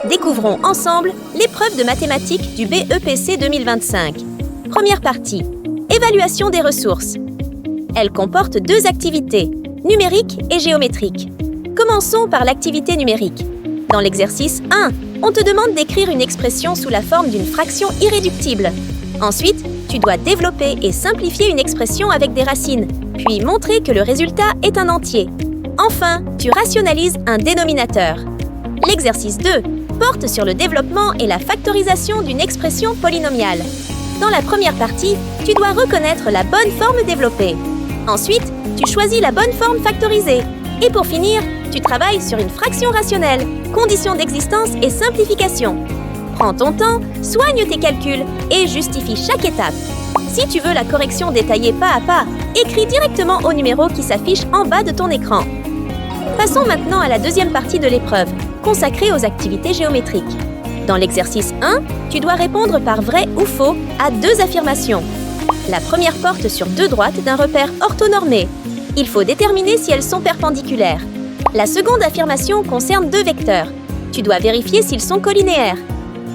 Découvrons ensemble l'épreuve de mathématiques du BEPC 2025. Première partie, évaluation des ressources. Elle comporte deux activités, numérique et géométrique. Commençons par l'activité numérique. Dans l'exercice 1, on te demande d'écrire une expression sous la forme d'une fraction irréductible. Ensuite, tu dois développer et simplifier une expression avec des racines, puis montrer que le résultat est un entier. Enfin, tu rationalises un dénominateur. L'exercice 2 porte sur le développement et la factorisation d'une expression polynomiale. Dans la première partie, tu dois reconnaître la bonne forme développée. Ensuite, tu choisis la bonne forme factorisée. Et pour finir, tu travailles sur une fraction rationnelle, conditions d'existence et simplification. Prends ton temps, soigne tes calculs et justifie chaque étape. Si tu veux la correction détaillée pas à pas, écris directement au numéro qui s'affiche en bas de ton écran. Passons maintenant à la deuxième partie de l'épreuve, consacrée aux activités géométriques. Dans l'exercice 1, tu dois répondre par vrai ou faux à deux affirmations. La première porte sur deux droites d'un repère orthonormé. Il faut déterminer si elles sont perpendiculaires. La seconde affirmation concerne deux vecteurs. Tu dois vérifier s'ils sont collinéaires.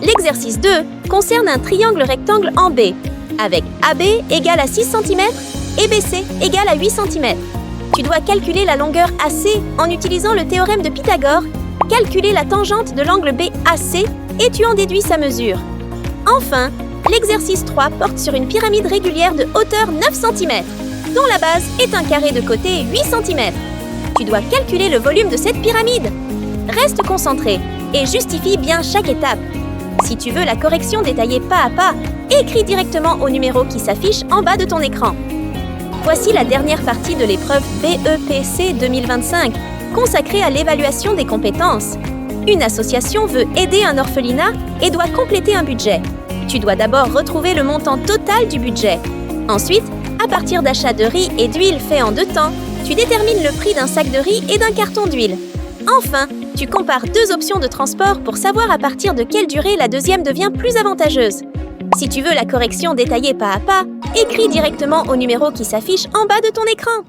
L'exercice 2 concerne un triangle rectangle en B, avec AB égale à 6 cm et BC égale à 8 cm. Tu dois calculer la longueur AC en utilisant le théorème de Pythagore, calculer la tangente de l'angle BAC et tu en déduis sa mesure. Enfin, l'exercice 3 porte sur une pyramide régulière de hauteur 9 cm, dont la base est un carré de côté 8 cm. Tu dois calculer le volume de cette pyramide. Reste concentré et justifie bien chaque étape. Si tu veux la correction détaillée pas à pas, écris directement au numéro qui s'affiche en bas de ton écran. Voici la dernière partie de l'épreuve BEPC 2025, consacrée à l'évaluation des compétences. Une association veut aider un orphelinat et doit compléter un budget. Tu dois d'abord retrouver le montant total du budget. Ensuite, à partir d'achats de riz et d'huile faits en 2 temps, tu détermines le prix d'un sac de riz et d'un carton d'huile. Enfin, tu compares deux options de transport pour savoir à partir de quelle durée la deuxième devient plus avantageuse. Si tu veux la correction détaillée pas à pas, écris directement au numéro qui s'affiche en bas de ton écran.